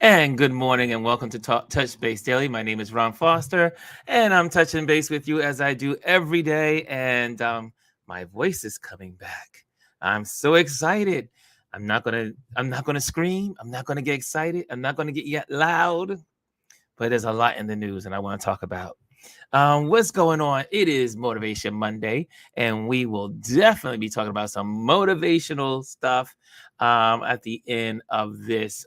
And good morning and welcome to Touch Base Daily. My name is Ron Foster, and I'm touching base with you as I do every day. And my voice is coming back. I'm so excited. I'm not gonna scream. I'm not gonna get excited. I'm not gonna get yet loud. But there's a lot in the news, and I want to talk about. What's going on? It is Motivation Monday, and we will definitely be talking about some motivational stuff at the end of this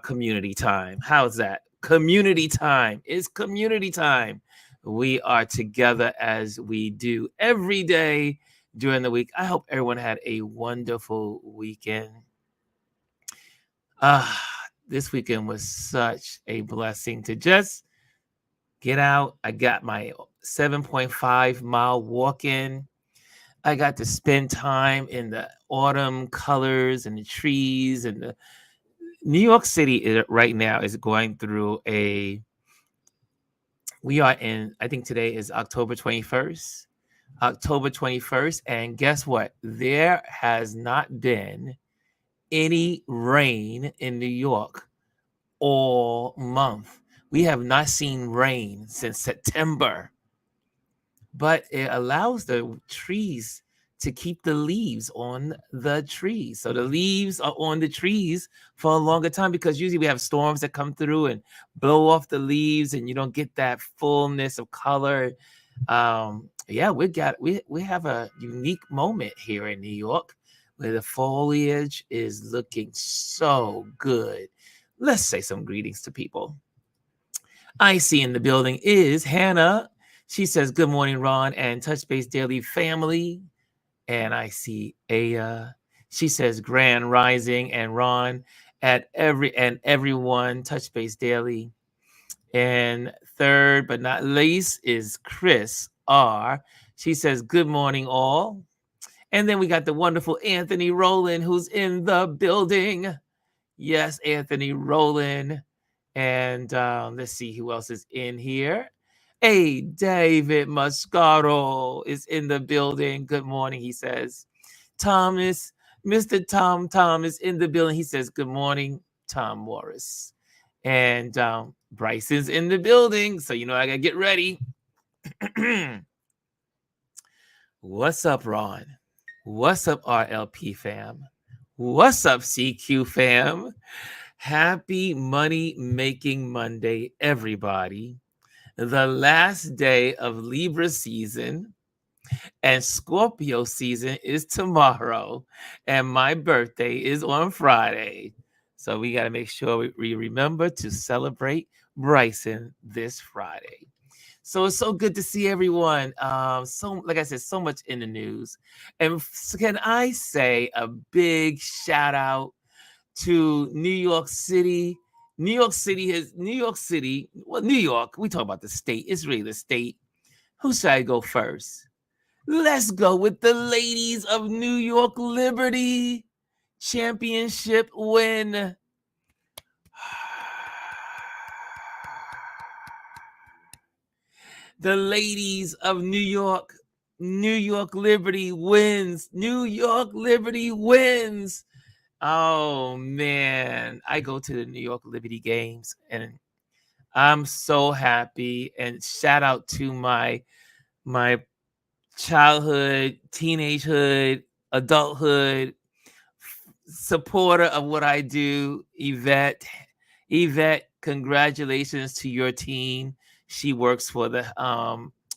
community time. How's that? Community time. It's community time. We are together as we do every day during the week. I hope everyone had a wonderful weekend. Ah, this weekend was such a blessing to just get out. I got my 7.5-mile walk in. I got to spend time in the autumn colors and the trees and the New York City right now is going through we are in, I think today is October 21st. October 21st. And guess what? There has not been any rain in New York all month. We have not seen rain since September, but it allows the trees to keep the leaves on the trees. So the leaves are on the trees for a longer time because usually we have storms that come through and blow off the leaves and you don't get that fullness of color. Yeah, we have a unique moment here in New York where the foliage is looking so good. Let's say some greetings to people. I see in the building is Hannah. She says, "Good morning, Ron and Touch Base Daily family." And I see Aya. She says, "Grand Rising and Ron at everyone, Touch Base Daily." And third but not least is Chris R. She says, "Good morning, all." And then we got the wonderful Anthony Rowland who's in the building. Yes, Anthony Rowland. And let's see who else is in here. Hey, David Mascaro is in the building. Good morning, he says. Thomas, Mr. Tom is in the building. He says, "Good morning, Tom Morris." And Bryson's in the building. So, I got to get ready. What's up, Ron? What's up, RLP fam? What's up, CQ fam? Happy Money Making Monday, everybody. The last day of Libra season and Scorpio season is tomorrow. And my birthday is on Friday. So we got to make sure we remember to celebrate Bryson this Friday. So it's so good to see everyone. So, like I said, so much in the news. And can I say a big shout out to New York City? New York City, well, New York, we talk about the state. It's really the state. Who should I go first? Let's go with the ladies of New York Liberty championship win. The ladies of New York Liberty wins. New York Liberty wins. Oh man, I go to the New York Liberty games and I'm so happy. And shout out to my childhood, teenagehood, adulthood supporter of what I do, Yvette. Yvette, congratulations to your team. She works for the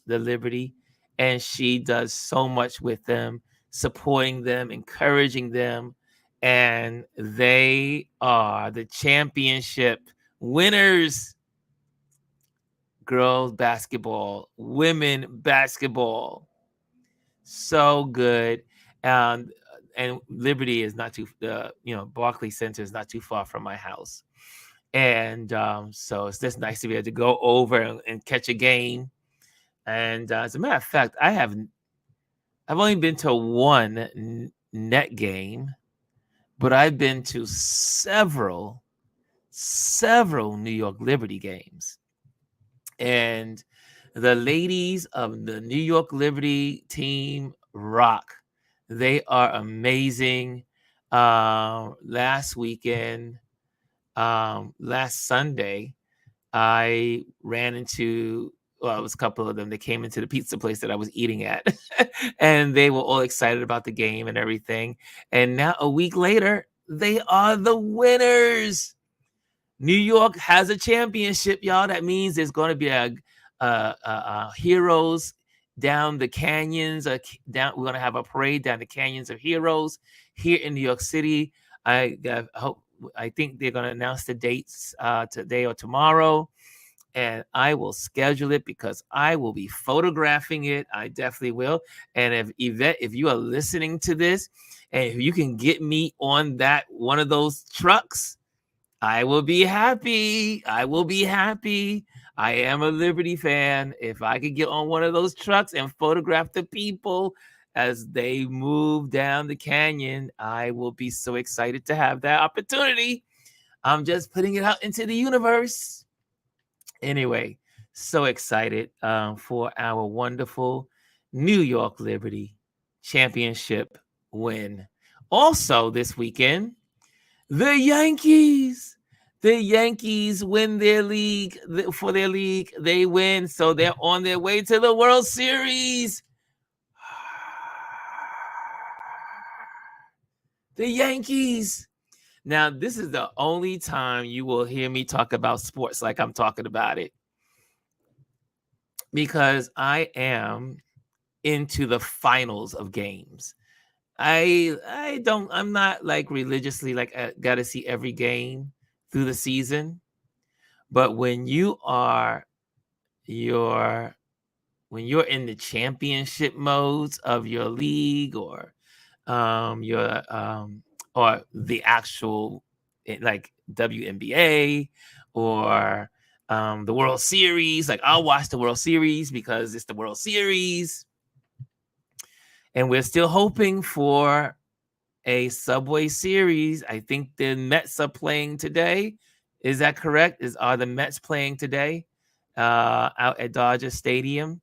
Liberty, and she does so much with them, supporting them, encouraging them, and they are the championship winners. Girls basketball, women basketball, so good. Um, and Liberty is not too, Barclays Center is not too far from my house. And so it's just nice to be able to go over and catch a game. And as a matter of fact, I've only been to one net game, but I've been to several New York Liberty games. And the ladies of the New York Liberty team rock. They are amazing. Last weekend, last Sunday, I ran into, well, it was a couple of them that came into the pizza place that I was eating at, and they were all excited about the game and everything. And now, a week later, they are the winners. New York has a championship, y'all. That means there's going to be a heroes down the canyons. Down, we're going to have a parade down the canyons of heroes here in New York City. I think they're going to announce the dates today or tomorrow, and I will schedule it because I will be photographing it. I definitely will. And if Yvette, if you are listening to this, and if you can get me on that one of those trucks, I will be happy. I will be happy. I am a Liberty fan. If I could get on one of those trucks and photograph the people as they move down the canyon, I will be so excited to have that opportunity. I'm just putting it out into the universe. Anyway, so excited for our wonderful New York Liberty championship win. Also, this weekend, the Yankees. The Yankees win their league for their league. They win, so they're on their way to the World Series. The Yankees. Now, this is the only time you will hear me talk about sports like I'm talking about it, because I am into the finals of games. I'm not like religiously like got to see every game through the season, but when you're in the championship modes of your league, your or the actual like WNBA or the World Series, like I'll watch the World Series because it's the World Series, and we're still hoping for a Subway Series. I think the Mets are playing today. Is that correct? Are the Mets playing today out at Dodger Stadium?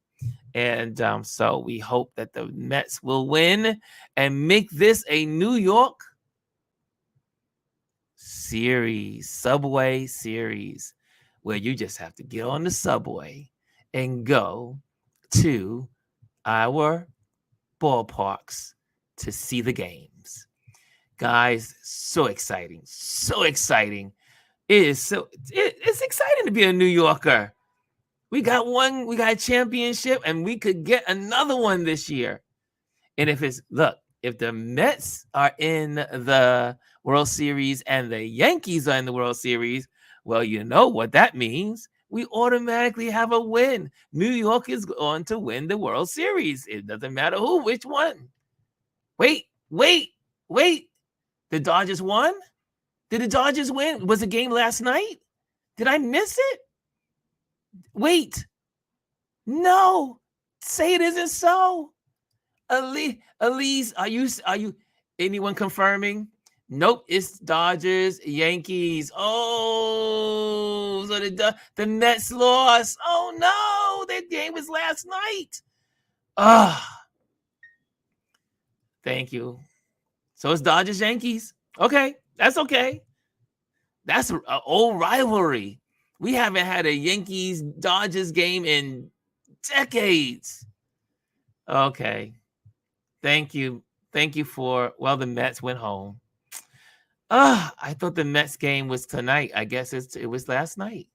And so we hope that the Mets will win and make this a New York series, Subway Series, where you just have to get on the subway and go to our ballparks to see the games. Guys, so exciting. So exciting. It's exciting to be a New Yorker. We got a championship, and we could get another one this year. And if the Mets are in the World Series and the Yankees are in the World Series, well, you know what that means. We automatically have a win. New York is going to win the World Series. It doesn't matter which one. Wait. The Dodgers won? Did the Dodgers win? Was the game last night? Did I miss it? Wait. No. Say it isn't so. Elise, are you anyone confirming? Nope, it's Dodgers, Yankees. Oh, so the Mets lost. Oh no, that game was last night. Thank you. So it's Dodgers, Yankees. Okay, that's okay. That's an old rivalry. We haven't had a Yankees Dodgers game in decades. Okay. Thank you. Thank you for, well, the Mets went home. I thought the Mets game was tonight. I guess it was last night.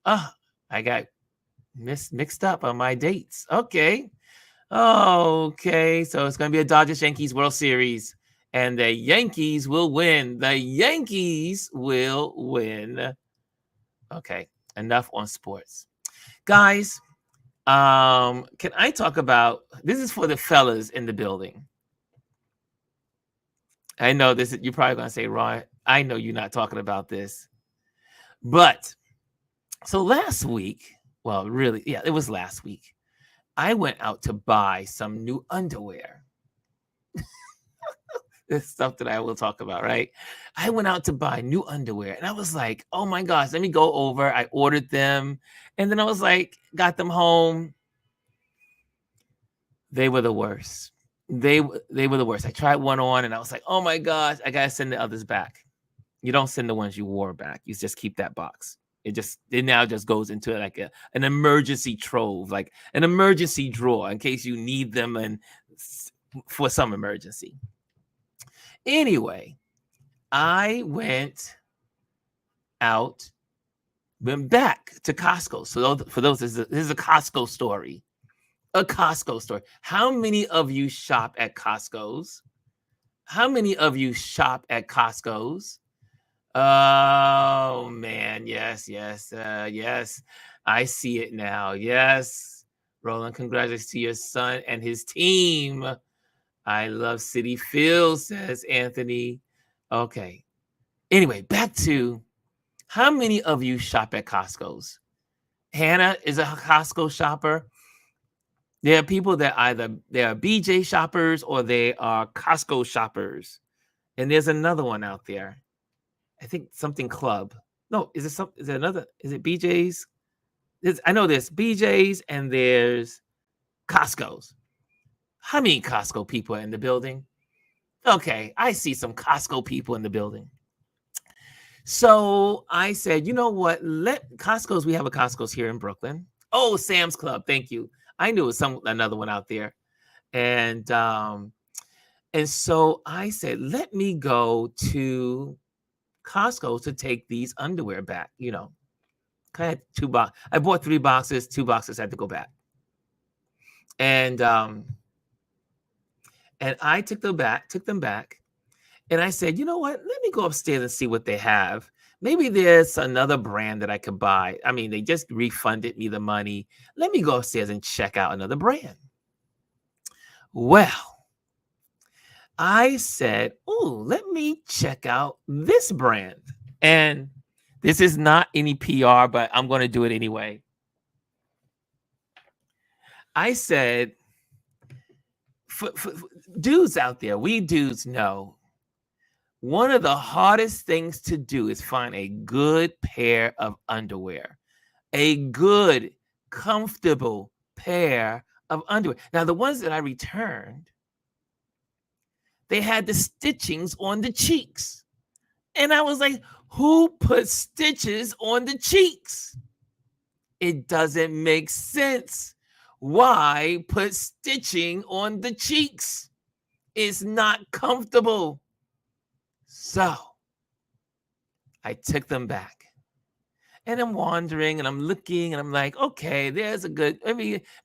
I got mixed up on my dates. Okay. Okay. So it's going to be a Dodgers Yankees World Series, and the Yankees will win. The Yankees will win. Okay. Enough on sports. Guys, can I talk about, this is for the fellas in the building. I know this. You're probably going to say, Ron, I know you're not talking about this. But so last week, well, really, yeah, it was last week, I went out to buy some new underwear. This stuff that I will talk about, right? I went out to buy new underwear, and I was like, oh my gosh, let me go over. I ordered them, and then I was like, got them home. They were the worst. They were the worst. I tried one on, and I was like, oh my gosh, I got to send the others back. You don't send the ones you wore back. You just keep that box. It now just goes into like an emergency trove, like an emergency drawer in case you need them and for some emergency. Anyway, I went back to Costco. So for those, this is a Costco story. A Costco story. How many of you shop at Costco's? How many of you shop at Costco's? Oh man, yes. I see it now. Yes. Roland, congratulations to your son and his team. I love City Field, says Anthony. Okay. Anyway, back to how many of you shop at Costco's? Hannah is a Costco shopper. There are people that either they are BJ shoppers or they are Costco shoppers. And there's another one out there. I think something club. No, is it another? Is it BJ's? I know there's BJ's and there's Costco's. How many Costco people are in the building? Okay, I see some Costco people in the building. So I said, you know what? Costco's, we have a Costco's here in Brooklyn. Oh, Sam's Club. Thank you. I knew it was another one out there. And so I said, let me go to Costco to take these underwear back. You know, I had I bought 3 boxes. 2 boxes had to go back. And I took them back. And I said, you know what? Let me go upstairs and see what they have. Maybe there's another brand that I could buy. I mean, they just refunded me the money. Let me go upstairs and check out another brand. Well, I said, oh, let me check out this brand. And this is not any PR, but I'm going to do it anyway. I said, for dudes out there, we dudes know one of the hardest things to do is find a good pair of underwear, a good, comfortable pair of underwear. Now, the ones that I returned, they had the stitchings on the cheeks. And I was like, who put stitches on the cheeks? It doesn't make sense. Why put stitching on the cheeks? It's not comfortable. So I took them back. And I'm wandering and I'm looking and I'm like, okay, there's a good,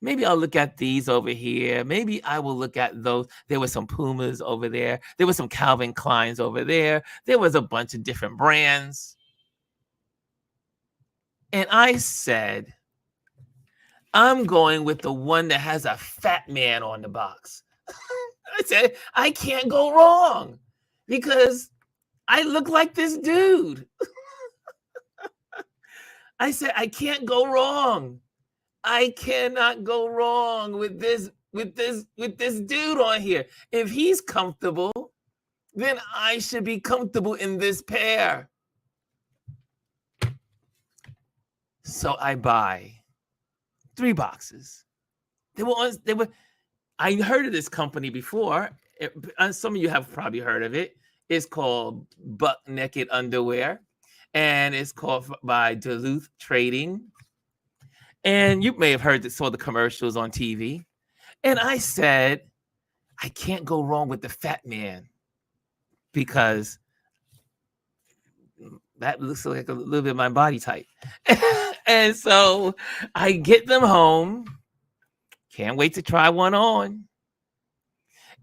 maybe I'll look at these over here. Maybe I will look at those. There were some Pumas over there. There were some Calvin Kleins over there. There was a bunch of different brands. And I said, I'm going with the one that has a fat man on the box. I said, I can't go wrong because I look like this dude. I said, I can't go wrong. I cannot go wrong with this dude on here. If he's comfortable, then I should be comfortable in this pair. So I buy 3 boxes. I heard of this company before. Some of you have probably heard of it. It's called Buck Naked Underwear. And it's called by Duluth Trading. And you may have saw the commercials on TV. And I said, I can't go wrong with the fat man because that looks like a little bit of my body type. And so I get them home. Can't wait to try one on.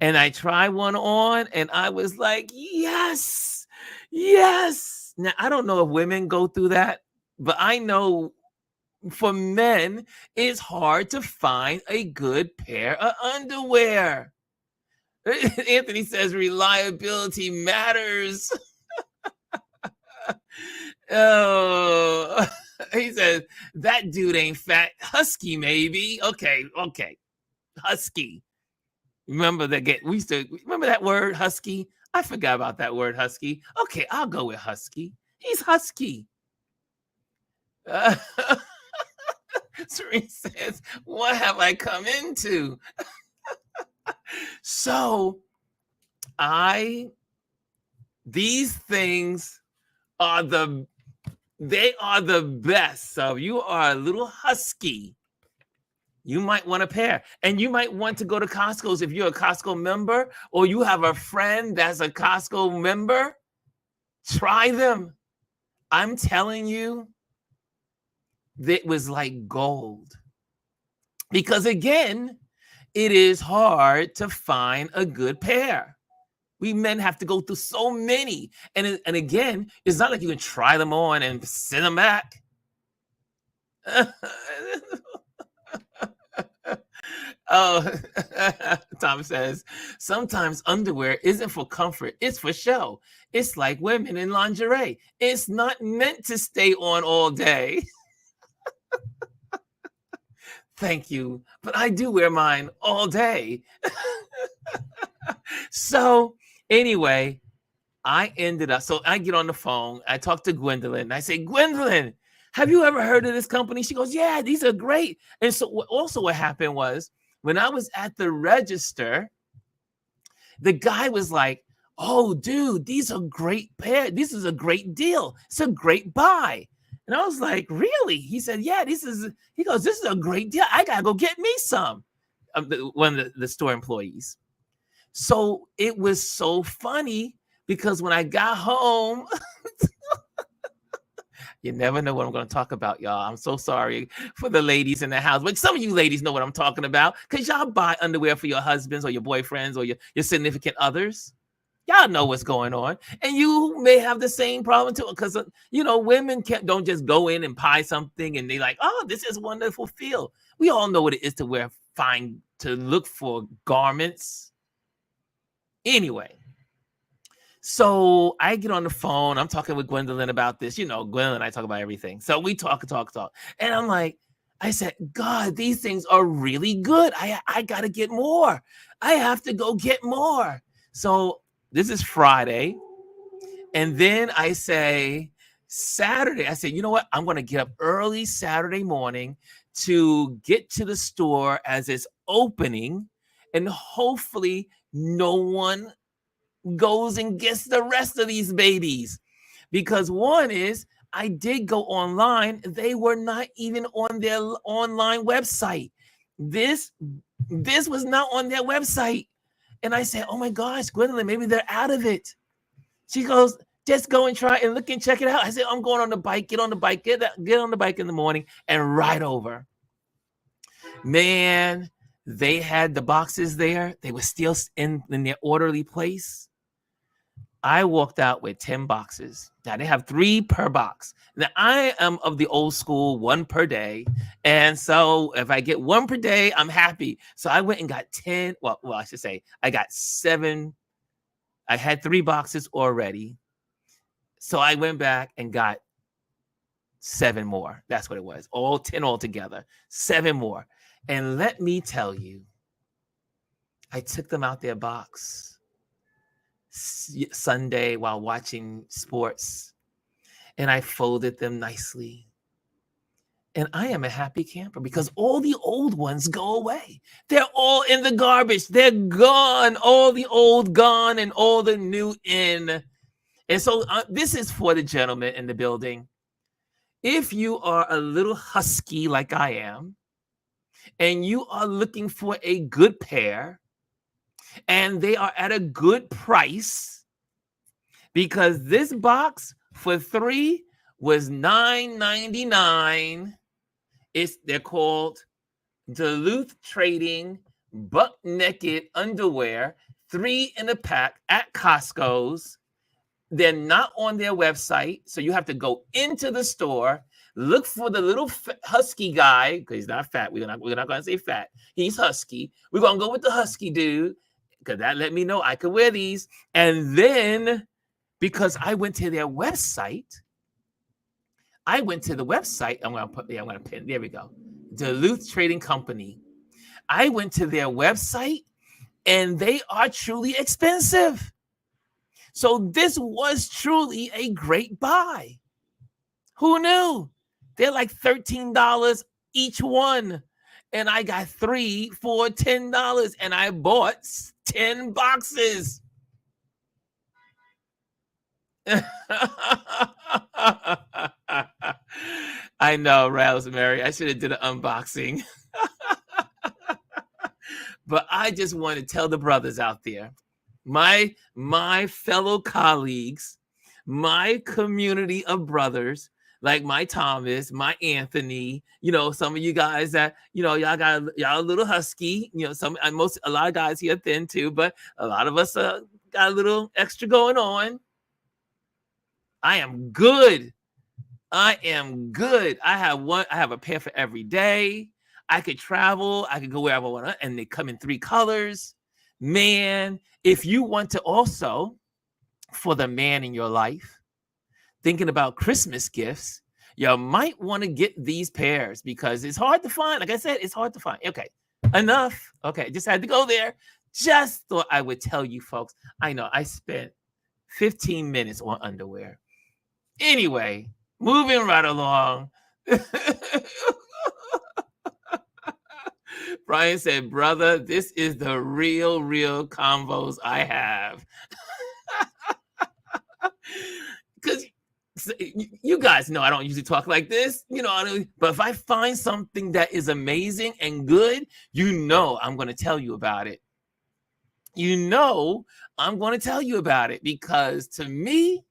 And I try one on and I was like, yes. Now, I don't know if women go through that, but I know for men, it's hard to find a good pair of underwear. Anthony says reliability matters. Oh, he says that dude ain't fat. Husky, maybe. Okay. Husky. Remember that word husky? I forgot about that word husky. Okay, I'll go with husky. He's husky. Serene says, what have I come into? So these things are the best. So you are a little husky, you might want a pair. And you might want to go to Costco's if you're a Costco member, or you have a friend that's a Costco member. Try them. I'm telling you, it was like gold. Because again, it is hard to find a good pair. We men have to go through so many. And again, it's not like you can try them on and send them back. Oh, Tom says, sometimes underwear isn't for comfort, it's for show. It's like women in lingerie. It's not meant to stay on all day. Thank you, but I do wear mine all day. So anyway, I ended up, so I get on the phone, I talk to Gwendolyn, I say, Gwendolyn, have you ever heard of this company? She goes, yeah, these are great. And so also what happened was, when I was at the register, the guy was like, oh, dude, these are great pair. This is a great deal. It's a great buy. And I was like, really? He said, yeah, he goes, this is a great deal. I got to go get me some. One of the store employees. So it was so funny because when I got home, you never know what I'm going to talk about, y'all. I'm so sorry for the ladies in the house. But some of you ladies know what I'm talking about because y'all buy underwear for your husbands or your boyfriends or your significant others. Y'all know what's going on. And you may have the same problem too because, women don't just go in and buy something and they like, oh, this is wonderful feel. We all know what it is to wear fine, to look for garments. Anyway. So I get on the phone. I'm talking with Gwendolyn about this. Gwendolyn and I talk about everything. So we talk. And I'm like, I said, God, these things are really good. I got to get more. I have to go get more. So this is Friday. And then I say, Saturday, I said, you know what? I'm going to get up early Saturday morning to get to the store as it's opening. And hopefully no one goes and gets the rest of these babies, because one is I did go online. They were not even on their online website. This was not on their website. And I said, oh my gosh, Gwendolyn, maybe they're out of it. She goes, just go and try and look and check it out. I said, I'm going on the bike, get on the bike, get on the bike in the morning and ride over. Man, they had the boxes there. They were still in their orderly place. I walked out with 10 boxes. Now they have 3 per box. Now I am of the old school, 1 per day. And so if I get 1 per day, I'm happy. So I went and got 10. Well, I should say I got 7. I had 3 boxes already. So I went back and got 7 more. That's what it was. All 10 altogether. 7 more. And let me tell you, I took them out their box Sunday while watching sports, and I folded them nicely. And I am a happy camper because all the old ones go away. They're all in the garbage. They're gone. All the old gone and all the new in. And so this is for the gentleman in the building. If you are a little husky like I am, and you are looking for a good pair, and they are at a good price, because this box for 3 was $9.99. They're called Duluth Trading Buck Naked Underwear, 3 in a pack at Costco's. They're not on their website, so you have to go into the store, look for the little husky guy, because he's not fat. We're not going to say fat. He's husky. We're going to go with the husky dude, because that let me know I could wear these. And then, because I went to their website, I'm going to pin, there we go. Duluth Trading Company. I went to their website, and they are truly expensive. So this was truly a great buy. Who knew? They're like $13 each one. And I got 3 for $10, and I bought 10 boxes. I know, Rosemary. I should have did an unboxing. But I just want to tell the brothers out there, my fellow colleagues, my community of brothers, like my Thomas, my Anthony, some of you guys that, y'all a little husky, a lot of guys here thin too, but a lot of us got a little extra going on. I am good. I am good. I have a pair for every day. I could travel. I could go wherever I want, and they come in 3 colors. Man, if you want to also, for the man in your life, thinking about Christmas gifts, you might want to get these pairs because it's hard to find. Like I said, it's hard to find. Okay, enough. Okay, just had to go there. Just thought I would tell you folks. I know I spent 15 minutes on underwear. Anyway, moving right along. Brian said, brother, this is the real convos I have. Because you guys know I don't usually talk like this, but if I find something that is amazing and good, I'm going to tell you about it. I'm going to tell you about it because to me,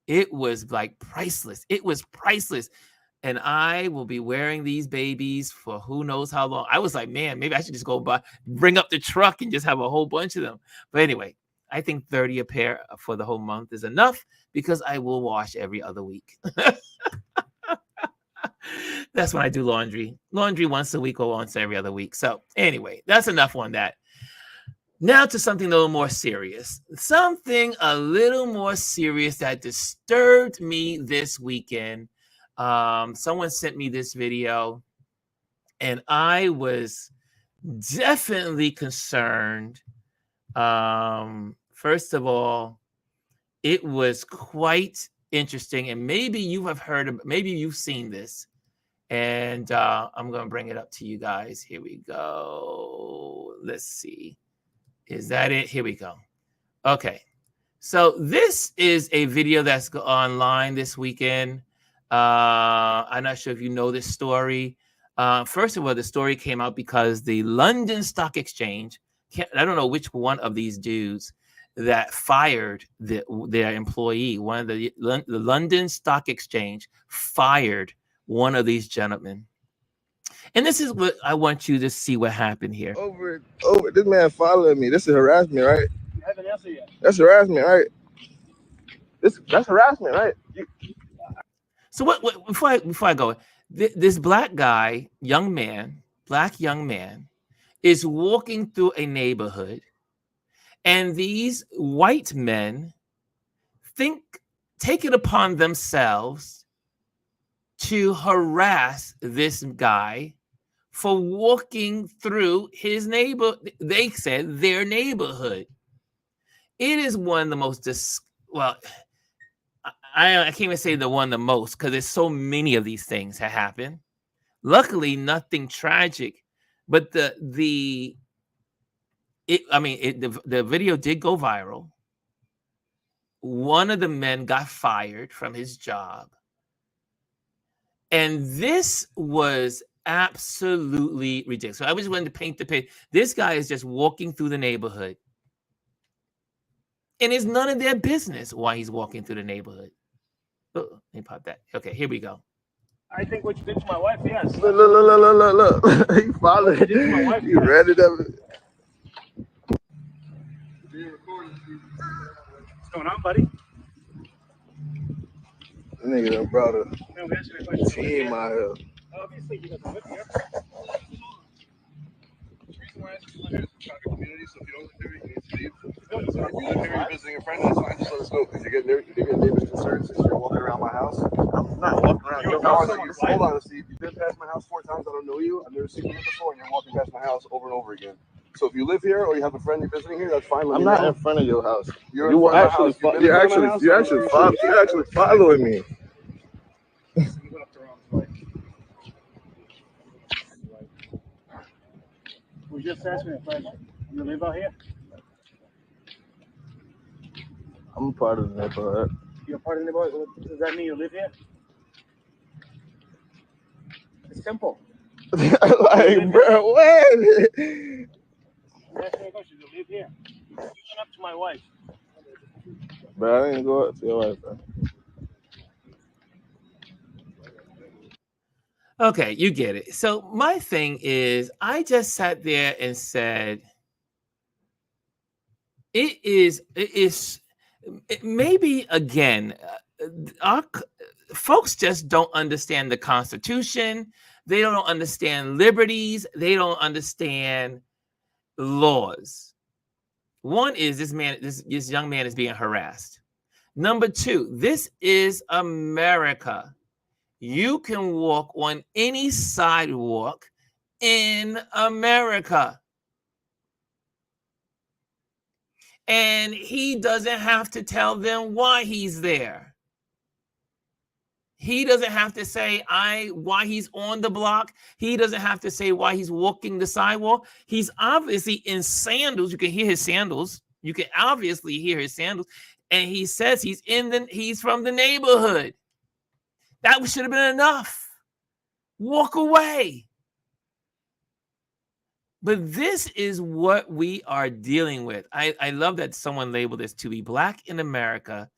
it was like priceless. It was priceless. And I will be wearing these babies for who knows how long. I was like, man, maybe I should just bring up the truck and just have a whole bunch of them. But anyway, I think 30 a pair for the whole month is enough because I will wash every other week. That's when I do laundry. Laundry once a week or once every other week. So anyway, that's enough on that. Now to something a little more serious. Something a little more serious that disturbed me this weekend. Someone sent me this video, and I was definitely concerned. First of all, it was quite interesting, and maybe you have heard maybe you've seen this. And I'm going to bring it up to you guys. Here we go. Let's see. Is that it? Here we go. Okay. So this is a video that's online this weekend. I'm not sure if you know this story. First of all, the story came out because the London Stock Exchange, I don't know which one of these dudes that fired their employee, one of the London Stock Exchange fired one of these gentlemen. And this is what I want you to see what happened here. Over. This man following me. This is harassment, right? You haven't answered yet. That's harassment, right? That's harassment, right? So what before I go, this black young man, is walking through a neighborhood, and these white men take it upon themselves to harass this guy for walking through his they said their neighborhood. It is one of the most I can't even say the one the most because there's so many of these things that happen. Luckily, nothing tragic, but the video did go viral. One of the men got fired from his job, and this was absolutely ridiculous. So I just wanted to paint the picture. This guy is just walking through the neighborhood, and it's none of their business why he's walking through the neighborhood. Oh, let me pop that. Okay, here we go. I think what you did to my wife, yes. Look. You followed it. You read it up. What's going on, buddy? Nigga done brought a team out here. Obviously, you doesn't live here. The reason why I asked you to live here is to the community, so if you don't live here, you need to leave. If you live here, you're visiting a friend, that's fine, just let us go. Because you're getting neighbors concerned since you're walking around my house. I'm not walking around your house. Hold on, Steve. You've been past my house 4 times. I don't know you. I've never seen you before, and you're walking past my house over and over again. So if you live here or you have a friend you're visiting here, that's fine. I'm not in front of your house. You're actually following me. We just asked me a question. You live out here? I'm a part of the neighborhood. You're part of the neighborhood. Does that mean you live here? It's simple. Like, bro, what? Ask me a question. You live here. You went up to my wife. Bro, I didn't go up to your wife, bro. Okay, you get it. So my thing is, I just sat there and said, maybe again, our folks just don't understand the Constitution. They don't understand liberties. They don't understand laws. One is this young man is being harassed. Number two, this is America. You can walk on any sidewalk in America. And he doesn't have to tell them why he's there. He doesn't have to say why he's on the block. He doesn't have to say why he's walking the sidewalk. He's obviously in sandals. You can hear his sandals. You can obviously hear his sandals. And he says he's from the neighborhood. That should have been enough. Walk away. But this is what we are dealing with. I love that someone labeled this to be Black in America.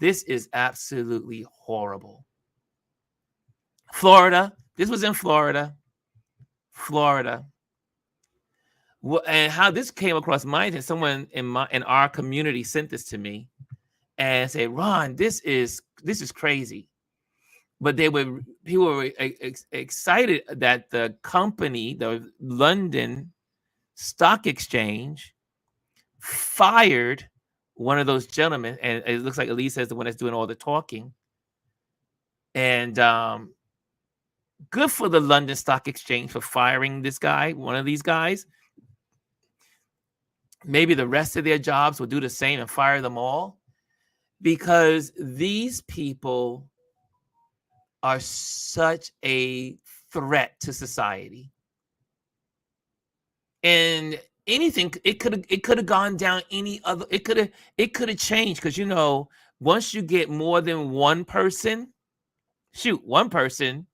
This is absolutely horrible. Florida. This was in Florida. And how this came across my attention, someone in our community sent this to me and said, Ron, this is crazy. But people were excited that the company, the London Stock Exchange, fired one of those gentlemen, and it looks like Elise is the one that's doing all the talking. And good for the London Stock Exchange for firing this guy, one of these guys. Maybe the rest of their jobs will do the same and fire them all, because these people are such a threat to society. And anything, it could have gone down any other, it could have changed, because once you get more than one person, one person,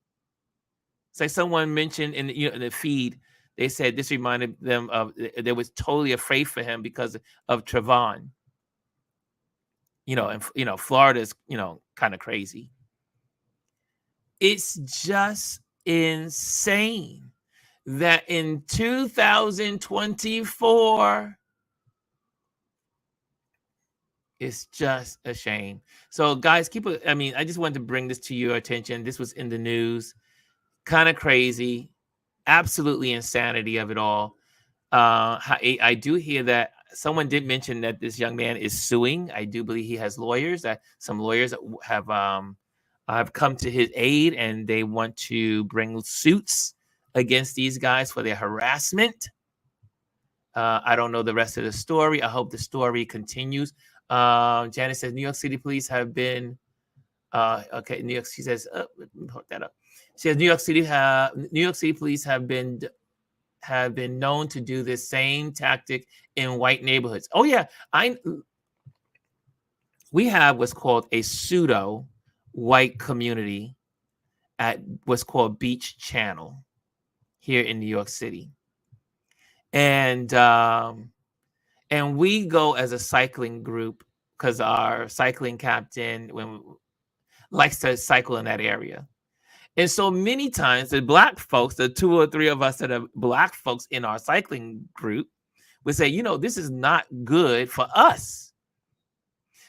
it's like someone mentioned in the feed, they said this reminded them of, they was totally afraid for him because of Trayvon. And Florida's kind of crazy. It's just insane that in 2024, it's just a shame. So guys, I just wanted to bring this to your attention. This was in the news. Kind of crazy. Absolutely insanity of it all. I do hear that someone did mention that this young man is suing. I do believe he has lawyers, that some lawyers have come to his aid, and they want to bring suits against these guys for their harassment. I don't know the rest of the story. I hope the story continues. Janice says New York City police have been okay. New York. She says, let me hook that up. She says New York City police have been known to do this same tactic in white neighborhoods. Oh yeah, we have what's called a pseudo white community at what's called Beach Channel here in New York City. And we go as a cycling group because our cycling captain likes to cycle in that area. And so many times the Black folks, the 2 or 3 of us that are Black folks in our cycling group, would say, this is not good for us,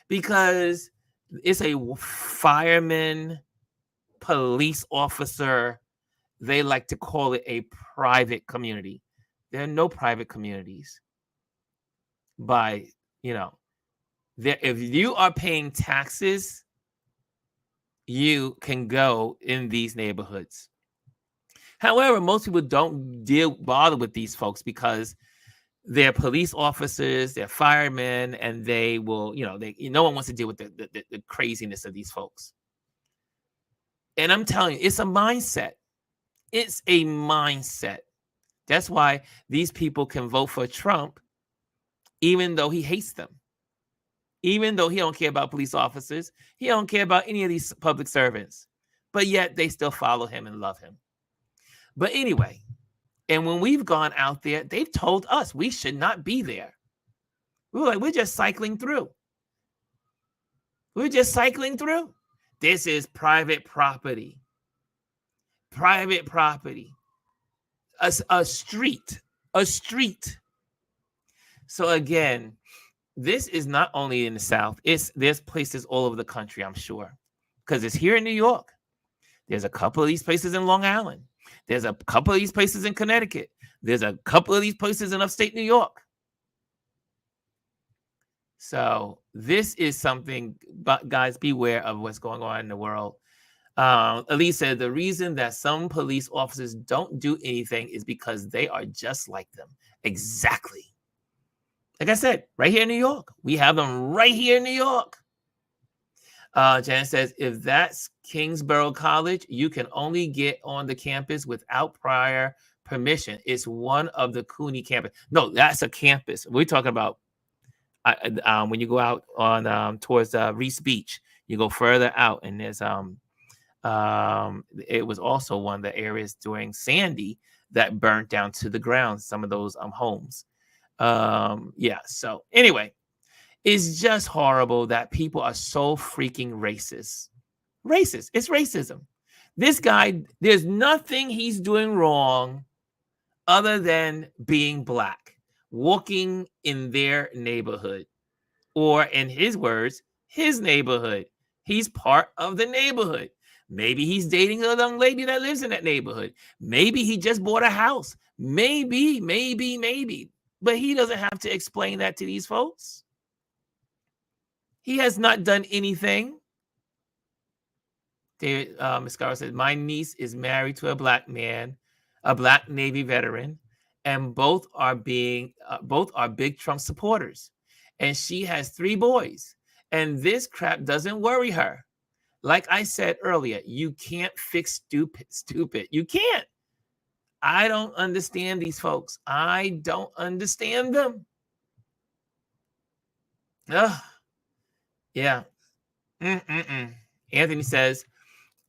because it's a fireman, police officer. They like to call it a private community. There are no private communities. If you are paying taxes, you can go in these neighborhoods. However, most people don't bother with these folks because they're police officers, they're firemen, and they will, no one wants to deal with the craziness of these folks. And I'm telling you, it's a mindset. It's a mindset. That's why these people can vote for Trump, even though he hates them. Even though he don't care about police officers, he don't care about any of these public servants, but yet they still follow him and love him. But anyway, and when we've gone out there, they've told us we should not be there. We were like, we're just cycling through. We're just cycling through. This is private property. Private property. A street. A street. So again, this is not only in the South. There's places all over the country, I'm sure. Because it's here in New York. There's a couple of these places in Long Island. There's a couple of these places in Connecticut. There's a couple of these places in upstate New York. So this is something, but guys, beware of what's going on in the world. Elise said the reason that some police officers don't do anything is because they are just like them. Exactly. Like I said, right here in New York. We have them right here in New York. Janet says, if that's Kingsborough College, you can only get on the campus without prior permission. It's one of the CUNY campus. No, that's a campus. We're talking about when you go out on towards Reese Beach, you go further out, and there's it was also one of the areas during Sandy that burnt down to the ground some of those homes. Yeah. So anyway, it's just horrible that people are so freaking racist. Racist. It's racism. This guy, there's nothing he's doing wrong other than being black, walking in their neighborhood, or in his words, his neighborhood. He's part of the neighborhood. Maybe he's dating a young lady that lives in that neighborhood. Maybe he just bought a house. Maybe. But he doesn't have to explain that to these folks. He has not done anything. David Mascara says, my niece is married to a black man, a black Navy veteran, and both are big Trump supporters. And she has 3 boys. And this crap doesn't worry her. Like I said earlier, you can't fix stupid. You can't. I don't understand these folks. I don't understand them. Ugh. Yeah. Anthony says,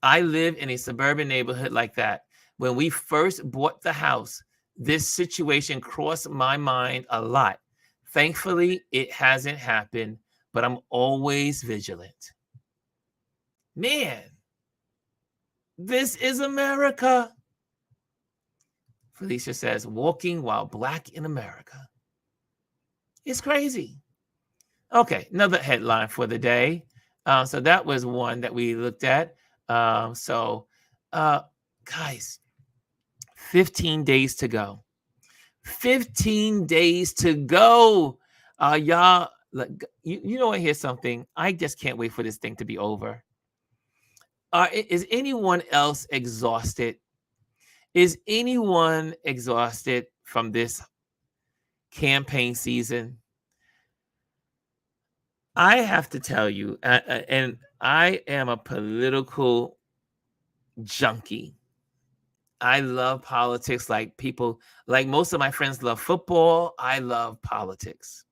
I live in a suburban neighborhood like that. When we first bought the house, this situation crossed my mind a lot. Thankfully, it hasn't happened, but I'm always vigilant. Man, this is America. Felicia says, walking while black in America. It's crazy. Okay, another headline for the day. So that was one that we looked at. Guys, 15 days to go. 15 days to go. Y'all, you know what? Here's something. I just can't wait for this thing to be over. Is anyone else exhausted? Is anyone exhausted from this campaign season? I have to tell you, and I am a political junkie. I love politics like people, like most of my friends love football. I love politics.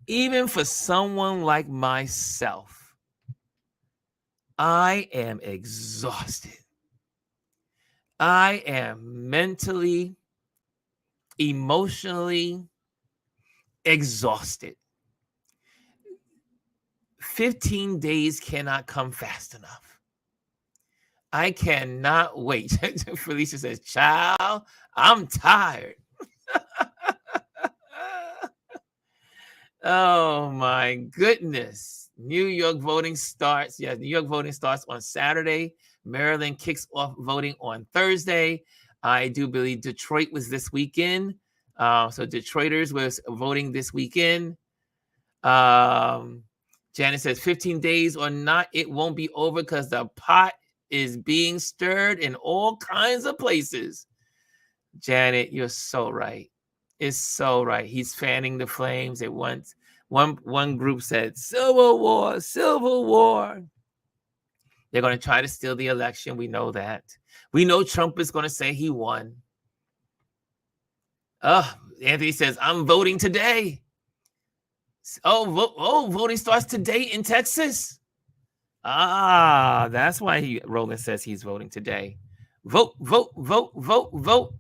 Even for someone like myself, I am exhausted. I am mentally, emotionally exhausted. 15 days cannot come fast enough. I cannot wait. Felicia says, child, I'm tired. Oh my goodness. New York voting starts. Yes, New York voting starts on Saturday. Maryland kicks off voting on Thursday. I do believe Detroit was this weekend. So Detroiters was voting this weekend. Janet says 15 days or not, it won't be over because the pot is being stirred in all kinds of places. Janet, you're so right. It's so right. He's fanning the flames at once. One group said, Civil War, Civil War. They're going to try to steal the election. We know that. We know Trump is going to say he won. Anthony says, I'm voting today. Voting starts today in Texas. That's why Roland says he's voting today. Vote, vote, vote, vote, vote.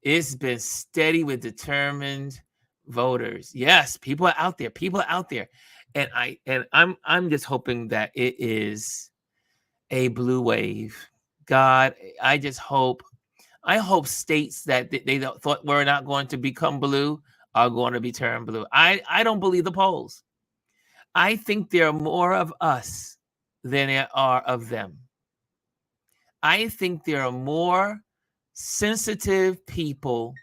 It's been steady with determined voters. Yes, people are out there. People are out there. And I'm just hoping that it is a blue wave. God, I hope states that they thought were not going to become blue are going to be turned blue. I don't believe the polls. I think there are more of us than there are of them. I think there are more sensitive people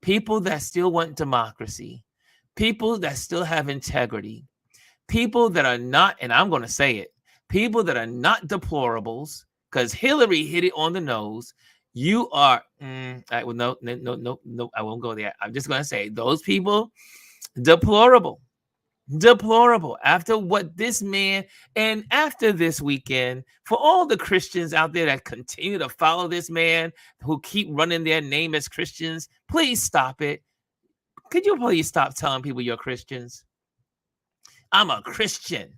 that still want democracy, people that still have integrity, people that are not, and I'm going to say it, people that are not deplorables, because Hillary hit it on the nose. You are, no, I won't go there. I'm just going to say those people, deplorable after what this man, and after this weekend, for all the Christians out there that continue to follow this man, who keep running their name as Christians, please stop it. Could you please stop telling people you're Christians? I'm a Christian.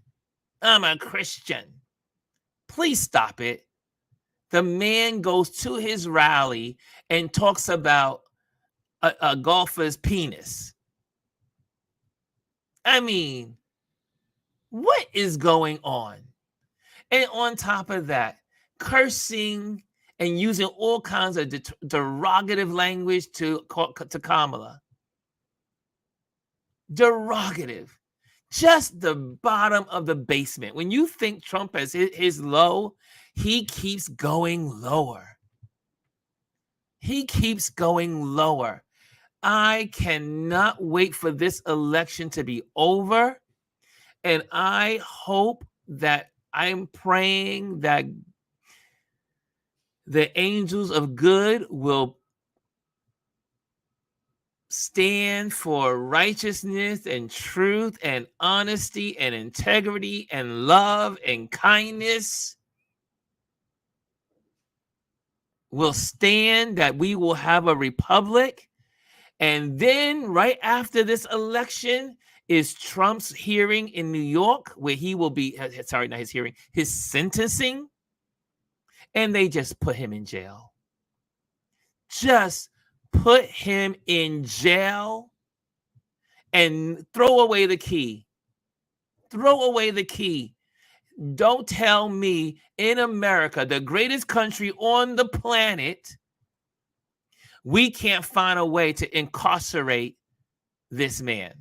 Please stop it. The man goes to his rally and talks about a golfer's penis. I mean, what is going on? And on top of that, cursing and using all kinds of derogative language to Kamala. Derogative. Just the bottom of the basement. When you think Trump has hit his low, he keeps going lower. He keeps going lower. I cannot wait for this election to be over. And I hope that I'm praying that the angels of good will stand for righteousness and truth and honesty and integrity and love and kindness. Will stand, that we will have a republic. And then right after this election is Trump's hearing in New York, where he will be, sorry, not his hearing, his sentencing. And they just put him in jail. Just put him in jail and throw away the key. Throw away the key. Don't tell me in America, the greatest country on the planet, we can't find a way to incarcerate this man.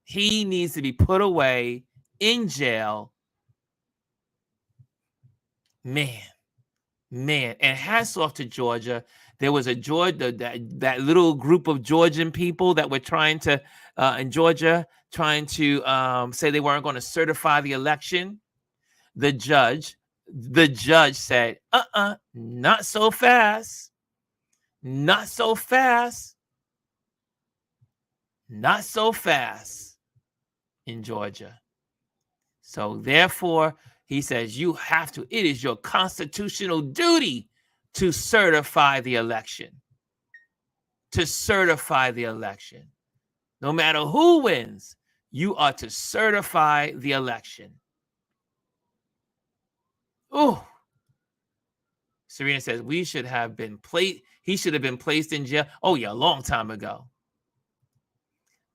He needs to be put away in jail. Man. And hats off to Georgia. There was that little group of Georgian people that were trying to, in Georgia, trying to say they weren't going to certify the election. The judge said, not so fast. Not so fast. Not so fast in Georgia. So therefore, he says, you have to, it is your constitutional duty to certify the election. To certify the election. No matter who wins, you are to certify the election. Oh, Serena says he should have been placed in jail. Oh yeah, a long time ago.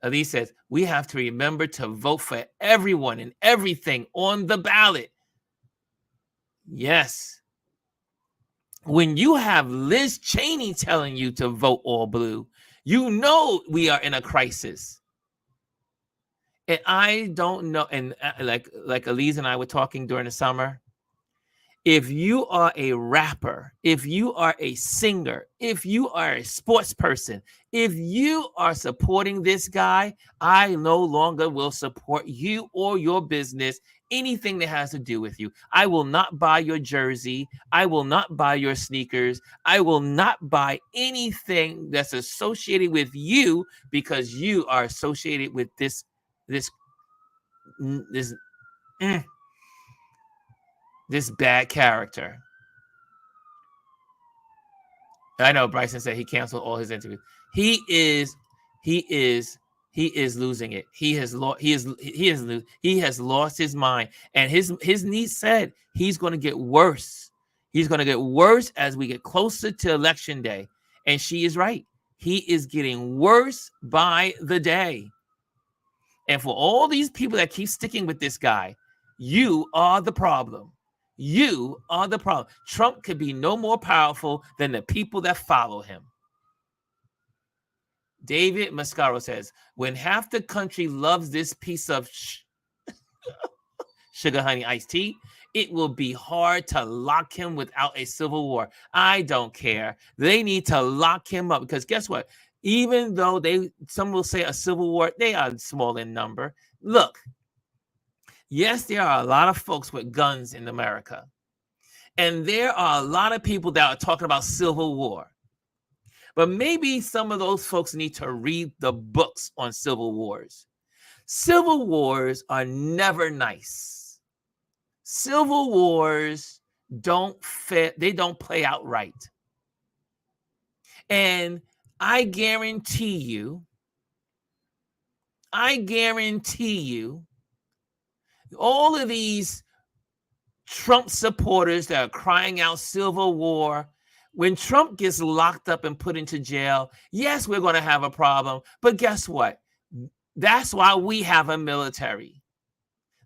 Elise says we have to remember to vote for everyone and everything on the ballot. Yes. When you have Liz Cheney telling you to vote all blue, you know we are in a crisis. And I don't know, and like Elise and I were talking during the summer, if you are a rapper, if you are a singer, if you are a sports person, if you are supporting this guy, I no longer will support you or your business, anything that has to do with you. I will not buy your jersey. I will not buy your sneakers. I will not buy anything that's associated with you because you are associated with this bad character. I know Bryson said he canceled all his interviews. He is losing it. He has lost his mind. And his niece said he's going to get worse. He's going to get worse as we get closer to election day. And she is right. He is getting worse by the day. And for all these people that keep sticking with this guy, you are the problem. You are the problem. Trump could be no more powerful than the people that follow him. David Mascaro says, when half the country loves this piece of sugar honey iced tea, it will be hard to lock him without a civil war. I don't care. They need to lock him up because guess what? Even though some will say a civil war, they are small in number. Look, yes, there are a lot of folks with guns in America. And there are a lot of people that are talking about civil war. But maybe some of those folks need to read the books on civil wars. Civil wars are never nice. Civil wars don't fit, they don't play out right. And I guarantee you, all of these Trump supporters that are crying out civil war, when Trump gets locked up and put into jail, yes, we're going to have a problem. But guess what? That's why we have a military.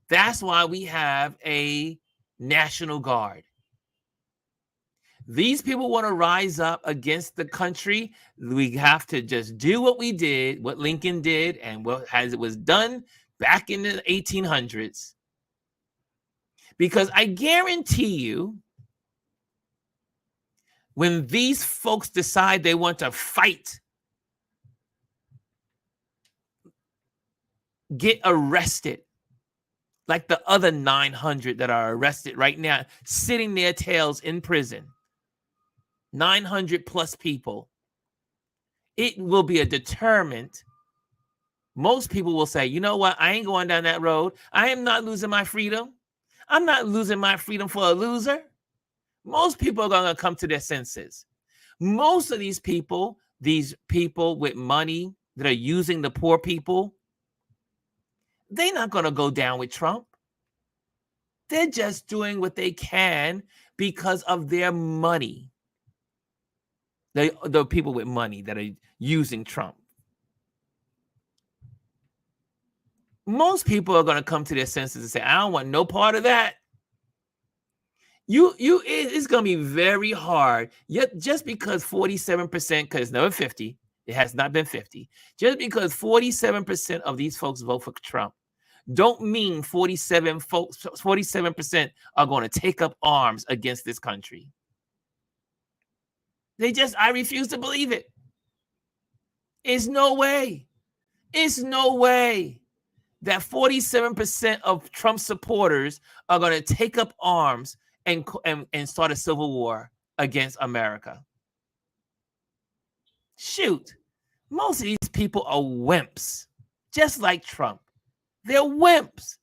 That's why we have a National Guard. These people want to rise up against the country. We have to just do what we did, what Lincoln did, and what it was done back in the 1800s. Because I guarantee you, when these folks decide they want to fight, get arrested, like the other 900 that are arrested right now, sitting their tails in prison, 900 plus people, it will be a deterrent. Most people will say, you know what? I ain't going down that road. I am not losing my freedom. I'm not losing my freedom for a loser. Most people are going to come to their senses. Most of these people with money that are using the poor people, they're not going to go down with Trump. They're just doing what they can because of their money. The people with money that are using Trump. Most people are going to come to their senses and say, I don't want no part of that. It's going to be very hard. Yet just because 47%, because it's never 50, it has not been 50. Just because 47% of these folks vote for Trump, don't mean 47% are going to take up arms against this country. I refuse to believe it. It's no way that 47% of Trump supporters are going to take up arms and start a civil war against America. Shoot, most of these people are wimps, just like Trump. They're wimps.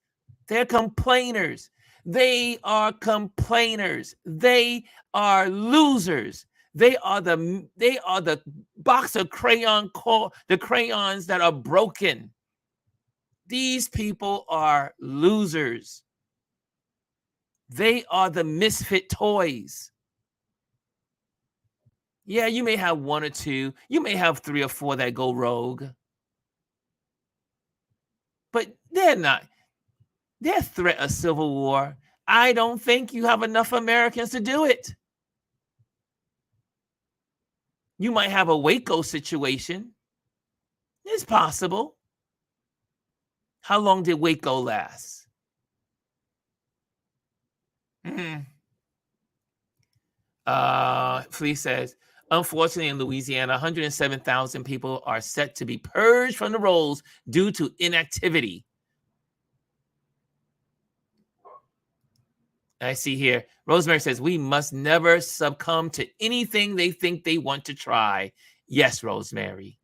They're complainers. They are complainers. They are losers. They are the box of the crayons that are broken. These people are losers. They are the misfit toys. Yeah, you may have one or two. You may have 3 or 4 that go rogue. But they're threat of civil war. I don't think you have enough Americans to do it. You might have a Waco situation. It's possible. How long did Waco last? Flea says, unfortunately, in Louisiana, 107,000 people are set to be purged from the rolls due to inactivity. I see here, Rosemary says, we must never succumb to anything they think they want to try. Yes, Rosemary.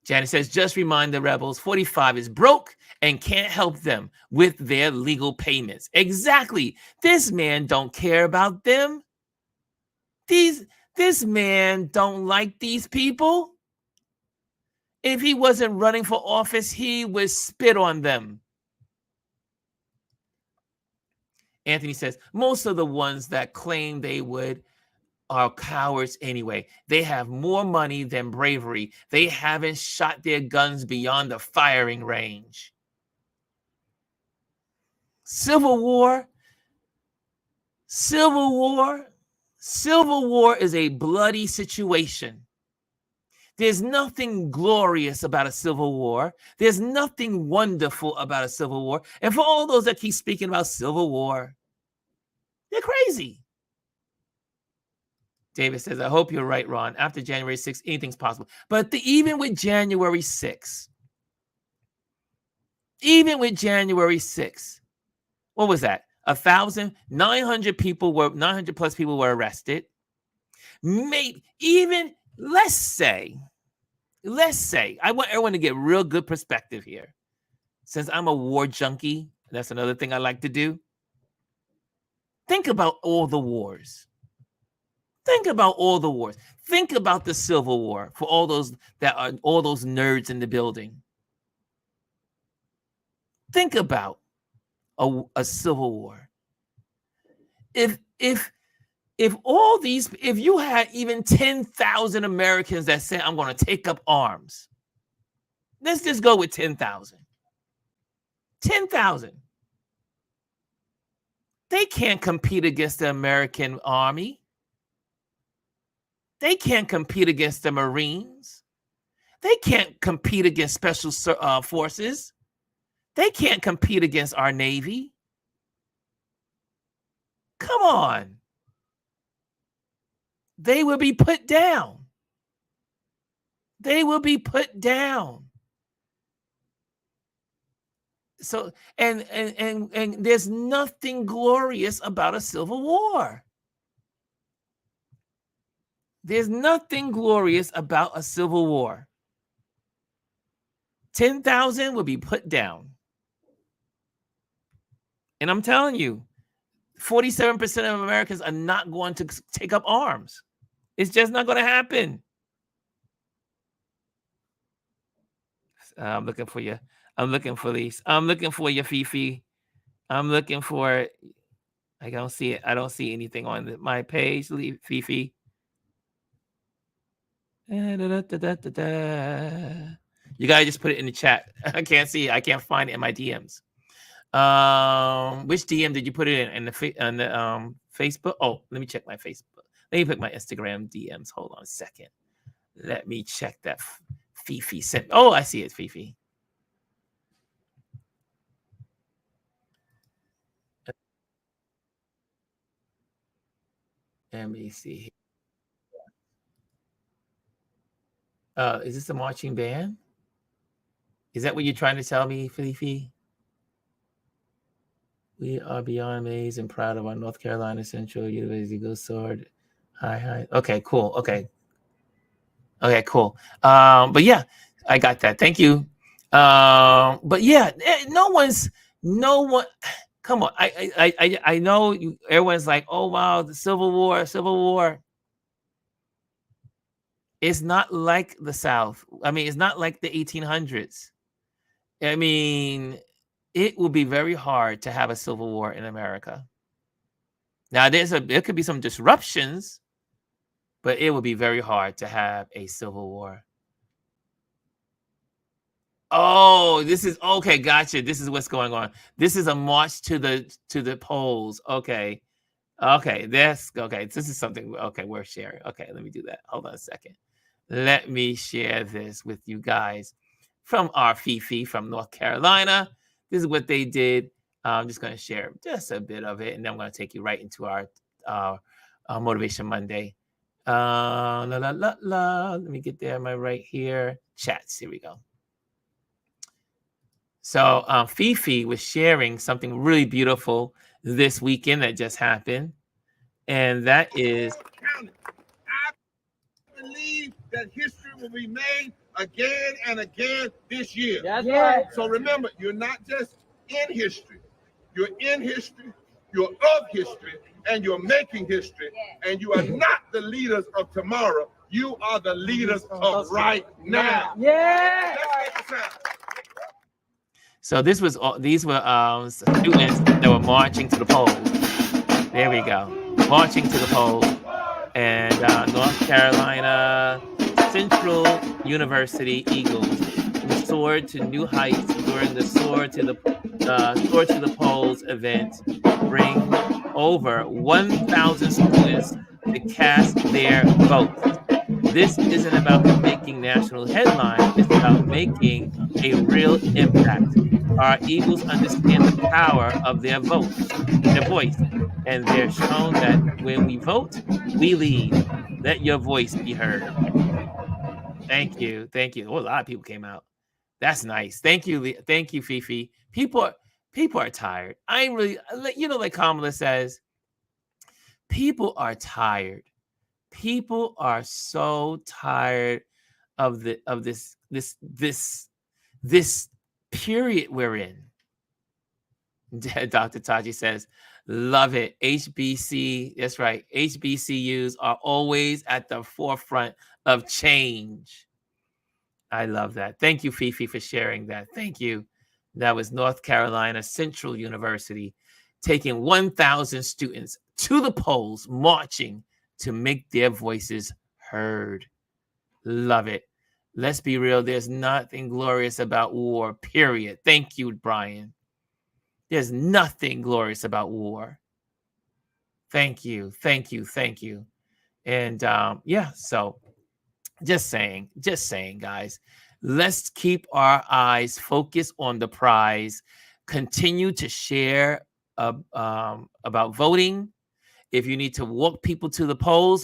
Janet says, just remind the rebels 45 is broke and can't help them with their legal payments. Exactly. This man don't care about them. This man don't like these people. If he wasn't running for office, he would spit on them. Anthony says, most of the ones that claim they would are cowards anyway. They have more money than bravery. They haven't shot their guns beyond the firing range. Civil War is a bloody situation. There's nothing glorious about a civil war. There's nothing wonderful about a civil war. And for all those that keep speaking about civil war, they're crazy. David says, I hope you're right, Ron. After January 6th, anything's possible. But even with January 6th, what was that? 900 plus people were arrested. Maybe even let's say, I want everyone to get real good perspective here. Since I'm a war junkie, that's another thing I like to do. Think about all the wars. Think about the Civil War for all those nerds in the building. Think about a civil war. If you had even 10,000 Americans that said, I'm going to take up arms. Let's just go with 10,000. 10,000. They can't compete against the American army. They can't compete against the Marines. They can't compete against special forces. They can't compete against our Navy. Come on. They will be put down. So, and there's nothing glorious about a civil war. There's nothing glorious about a civil war. 10,000 will be put down. And I'm telling you, 47% of Americans are not going to take up arms. It's just not going to happen. I'm looking for you. I'm looking for these. I'm looking for you, Fifi. I'm looking for it. I don't see it. I don't see anything on my page, Fifi. You gotta just put it in the chat. I can't see it. I can't find it in my DMs. Which DM did you put it in the Facebook? Oh, let me check my Facebook. Let me pick my Instagram DMs. Hold on a second. Let me check that. Fifi sent. Oh, I see it, Fifi. Let me see. Is this a marching band? Is that what you're trying to tell me, Fifi? We are beyond amazed and proud of our North Carolina Central University Eagle Sword. Hi. Okay, cool. Okay, cool. But yeah, I got that. Thank you. But yeah, no one. Come on. I know you. Everyone's like, oh wow, the Civil War. It's not like the South. I mean, it's not like the 1800s. I mean, it will be very hard to have a civil war in America. Now, there could be some disruptions, but it would be very hard to have a civil war. Oh, this is okay. Gotcha. This is what's going on. This is a march to the polls. Okay. This is something. Okay, we're sharing. Okay, let me do that. Hold on a second. Let me share this with you guys from our Fifi from North Carolina. This is what they did. I'm just going to share just a bit of it, and then I'm going to take you right into our Motivation Monday. Let me get there. Am I right here? Chats. Here we go. So Fifi was sharing something really beautiful this weekend that just happened, and that is. I believe that history will be made again and again this year. That's right. So remember, you're not just in history. You're in history. You're of history, and you're making history, and you are not the leaders of tomorrow. You are the leaders of right now. Yeah. Let's make a sound. So these were students that were marching to the polls. There we go, marching to the polls. And North Carolina Central University Eagles soared to new heights during the Soar to the Polls event, bring over 1,000 students to cast their votes. This isn't about making national headlines, it's about making a real impact. Our Eagles understand the power of their voice, and they're shown that when we vote, we lead. Let your voice be heard. Thank you. Oh, a lot of people came out. That's nice. Thank you, Fifi. People are tired. Like Kamala says, people are tired. People are so tired of this period we're in. Dr. Taji says, love it. HBC, that's right. HBCUs are always at the forefront of change. I love that. Thank you, Fifi, for sharing that. Thank you. That was North Carolina Central University taking 1,000 students to the polls, marching to make their voices heard. Love it. Let's be real. There's nothing glorious about war, period. Thank you, Brian. There's nothing glorious about war. Thank you. And so just saying, guys, let's keep our eyes focused on the prize. Continue to share about voting. If you need to walk people to the polls,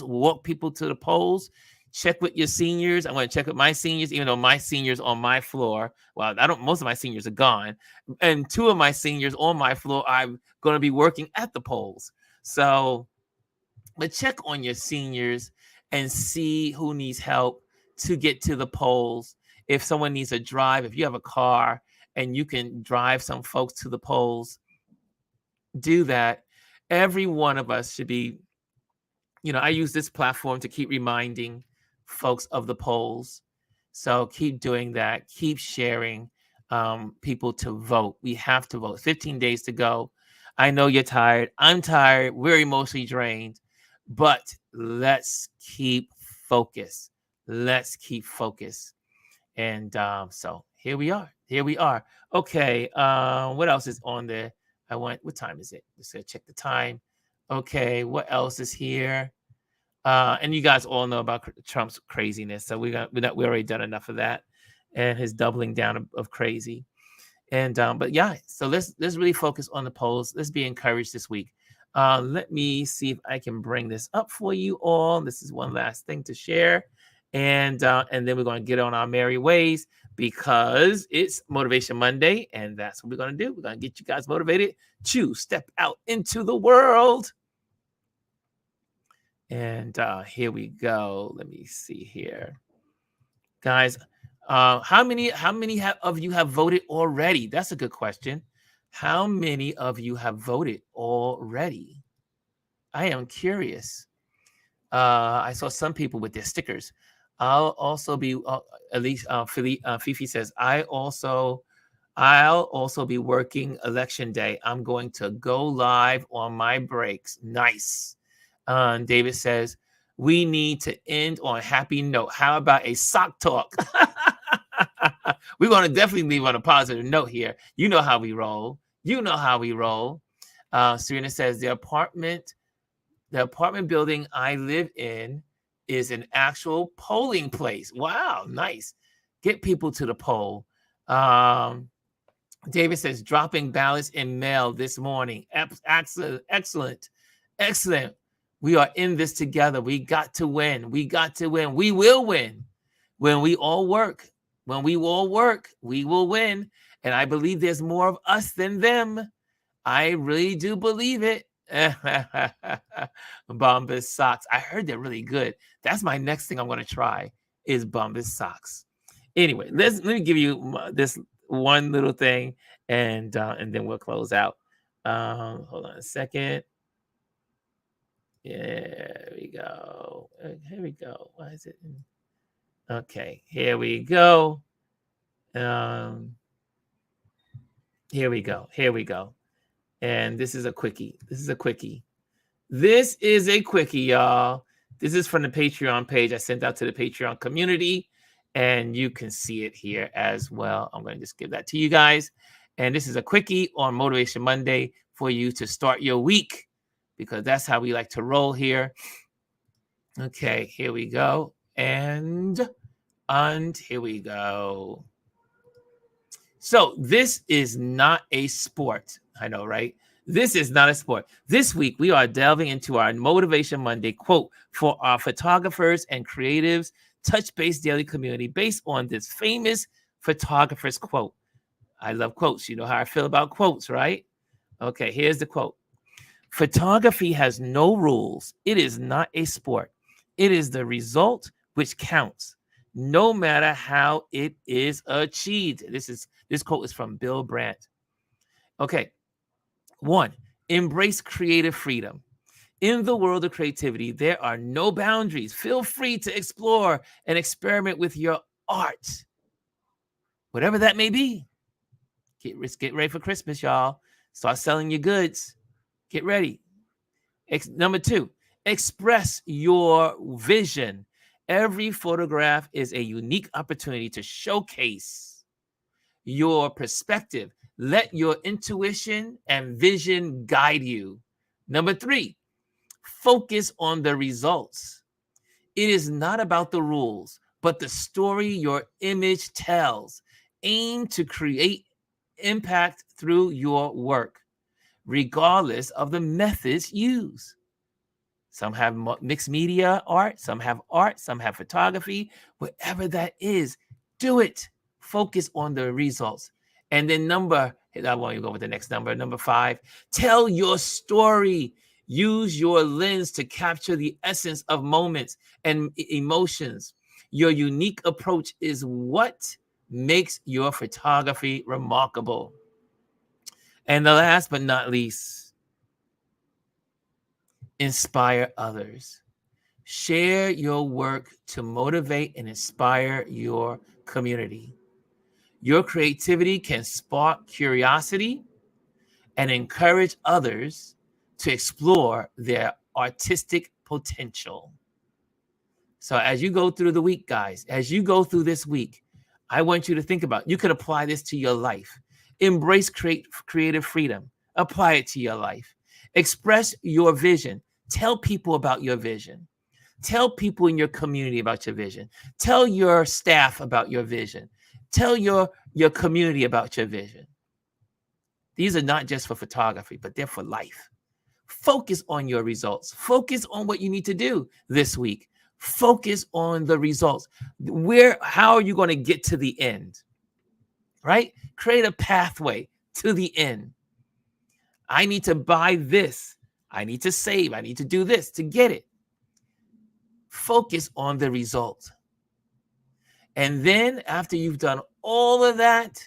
Check with your seniors. I'm going to check with my seniors, even though my seniors on my floor. Well, most of my seniors are gone. And 2 of my seniors on my floor, I'm going to be working at the polls. So, but check on your seniors and see who needs help to get to the polls. If someone needs a drive, if you have a car and you can drive some folks to the polls, do that. Every one of us should be, I use this platform to keep reminding folks of the polls. So keep doing that. Keep sharing people to vote. We have to vote. 15 days to go. I know you're tired. I'm tired. We're emotionally drained. But let's keep focused. And so here we are. Okay. What else is on there? What time is it? Just gonna check the time. Okay. What else is here? And you guys all know about Trump's craziness. So we already done enough of that and his doubling down of crazy. And but yeah, so let's really focus on the polls. Let's be encouraged this week. Let me see if I can bring this up for you all. This is one last thing to share. And then we're going to get on our merry ways because it's Motivation Monday. And that's what we're going to do. We're going to get you guys motivated to step out into the world. And here we go. Let me see here. Guys, how many of you have voted already? That's a good question. How many of you have voted already? I am curious. I saw some people with their stickers. I'll also be, at least Fifi says, I'll also be working election day. I'm going to go live on my breaks. Nice. David says, we need to end on a happy note. How about a sock talk? We're going to definitely leave on a positive note here. You know how we roll. Serena says, the apartment building I live in is an actual polling place. Wow, nice. Get people to the poll. David says, dropping ballots in mail this morning. Excellent. We are in this together. We got to win. We will win. When we all work, we will win. And I believe there's more of us than them. I really do believe it. Bombas socks. I heard they're really good. That's my next thing I'm going to try is Bombas socks. Anyway, let me give you this one little thing, and then we'll close out. Hold on a second. There we go. Here we go. Why is it? Okay, here we go. Here we go. Here we go. And this is a quickie. This is a quickie. This is a quickie, y'all. This is from the Patreon page I sent out to the Patreon community, and you can see it here as well. I'm going to just give that to you guys. And this is a quickie on Motivation Monday for you to start your week, because that's how we like to roll here. Okay, here we go. And here we go. So this is not a sport. I know, right? This is not a sport. This week, we are delving into our Motivation Monday quote for our photographers and creatives touch base daily community based on this famous photographer's quote. I love quotes. You know how I feel about quotes, right? Okay, here's the quote. Photography has no rules. It is not a sport. It is the result which counts, no matter how it is achieved. This quote is from Bill Brandt. Okay. 1, embrace creative freedom. In the world of creativity, there are no boundaries. Feel free to explore and experiment with your art, whatever that may be. Get ready for Christmas, y'all. Start selling your goods. Get ready. Number 2, express your vision. Every photograph is a unique opportunity to showcase your perspective. Let your intuition and vision guide you. Number 3, focus on the results. It is not about the rules, but the story your image tells. Aim to create impact through your work, regardless of the methods used. Some have mixed media art, some have photography. Whatever that is, do it. Focus on the results. And then I want you to go with the next number. Number 5, tell your story. Use your lens to capture the essence of moments and emotions. Your unique approach is what makes your photography remarkable. And the last but not least, inspire others. Share your work to motivate and inspire your community. Your creativity can spark curiosity and encourage others to explore their artistic potential. So as you go through the week, guys, as you go through this week, I want you to think about, you could apply this to your life. Embrace creative freedom. Apply it to your life. Express your vision. Tell people about your vision. Tell people in your community about your vision. Tell your staff about your vision. Tell your community about your vision. These are not just for photography, but they're for life. Focus on your results. Focus on what you need to do this week. Focus on the results. How are you going to get to the end? Right? Create a pathway to the end. I need to buy this. I need to save. I need to do this to get it. Focus on the result. And then after you've done all of that,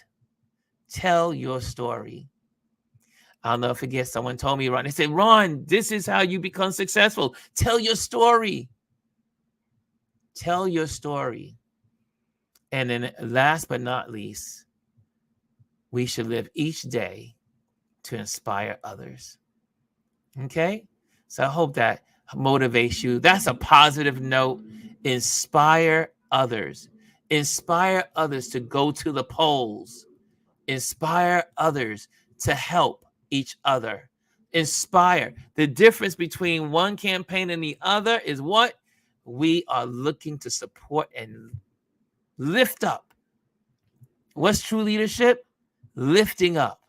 tell your story. I'll never forget, someone told me, Ron, they said, Ron, this is how you become successful. Tell your story. Tell your story. And then last but not least, we should live each day to inspire others. Okay? So I hope that motivates you. That's a positive note. Inspire others. Inspire others to go to the polls. Inspire others to help each other. Inspire. The difference between one campaign and the other is what? We are looking to support and lift up. What's true leadership? Lifting up.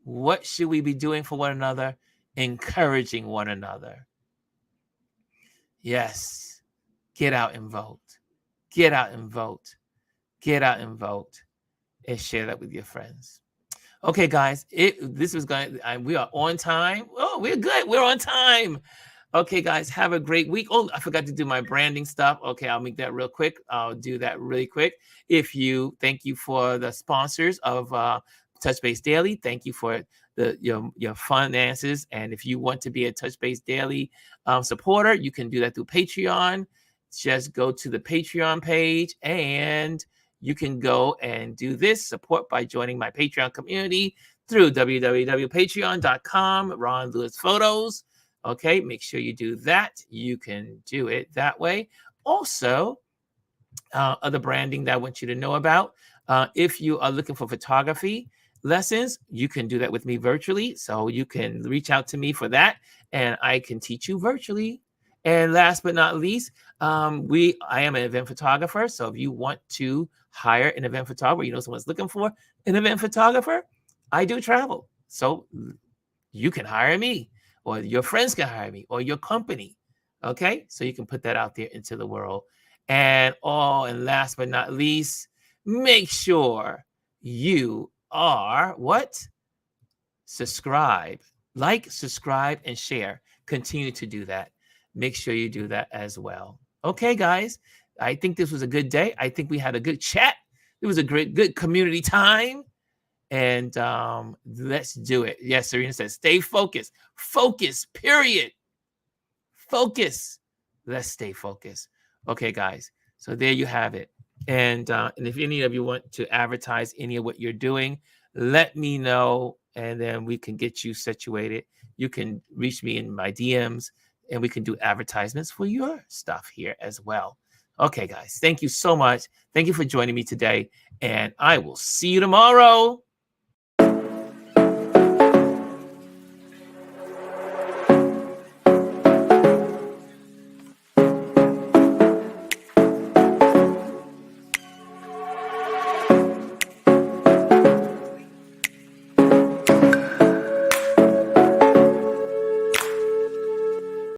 What should we be doing for one another? Encouraging one another. Yes. Get out and vote. Get out and vote. Get out and vote. And share that with your friends. Okay, guys. We are on time. Oh, we're good. We're on time. Okay, guys. Have a great week. Oh, I forgot to do my branding stuff. Okay, I'll make that real quick. I'll do that really quick. Thank you for the sponsors of Touch Base Daily. Thank you for your finances. And if you want to be a Touch Base Daily supporter, you can do that through Patreon. Just go to the Patreon page and you can go and do this support by joining my Patreon community through www.patreon.com, Ron Lewis Photos. Okay, make sure you do that. You can do it that way. Also, other branding that I want you to know about. If you are looking for photography lessons, you can do that with me virtually. So you can reach out to me for that, and I can teach you virtually. And last but not least, I am an event photographer. So if you want to hire an event photographer, you know someone's looking for an event photographer, I do travel. So you can hire me, or your friends can hire me, or your company. Okay, so you can put that out there into the world. And last but not least, make sure you are subscribe, subscribe, and share. Continue to do that. Make sure you do that as well. Okay, guys, I think this was a good day. I think we had a good chat. It was a good community time. And let's do it. Yes, Serena says, stay focused. Focus, period. Focus. Let's stay focused. Okay, guys. So there you have it. And if any of you want to advertise any of what you're doing, let me know, and then we can get you situated. You can reach me in my DMs, and we can do advertisements for your stuff here as well. Okay, guys. Thank you so much. Thank you for joining me today, and I will see you tomorrow.